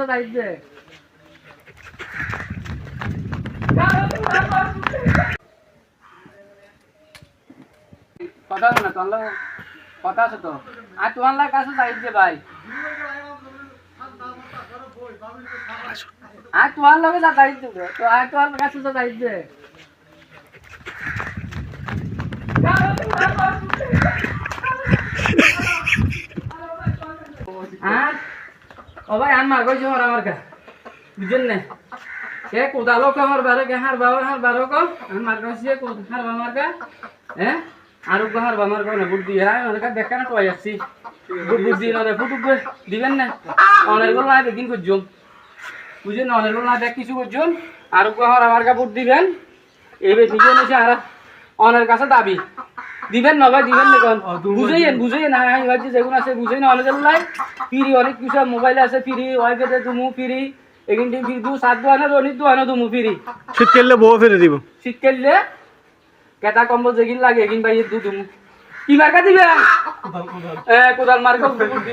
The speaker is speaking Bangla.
যাইছে কথা না তোর কথা আছে তো আর তোমার কাছে যাইছে ভাই আর তোমার লগে যা যাইছে তো আর তোমার কাছে যা যাইছে আর ও ভাই আমার কইছে আমার কা বুঝেন না কে কোদালো কে আমার বারে কে হার বারো কো আমার কইছে কো হার আমার কা হ্যাঁ আর উপহার আমার কো না বুদ্ধি হ্যাঁ মানে কা দেখা না কই আসছি বুদ্ধি না ফুটু দিবেন না অনেক বল না দিন কইজম বুঝেন না অনেক বল না দেখ কিছু কইজম আর উপহার আমার কা বুদ্ধি দিবেন এইবে নিজে নিছে আর অনেক কাছে দাবি দিবেন না ভাই দিবেন না কোন বুঝাইন না আমি ভাবছি যেগুলো আছে বুঝাই না অনেক লাই ফ্রি অনেক কিছু মোবাইলে আছে ফ্রি ওয়াইফাইতে তুমি ফ্রি এগিন টিম ফ্রি দু সাত দোয়ানো রনি দোয়ানো তুমি ফ্রি শীত করলে বউ ফেলে দিব শীত করলে কেটা কম্বল যেগিন লাগে এগিন ভাই দু তুমি কি মার্কা দিবে কোদাল মার্কা দিবেন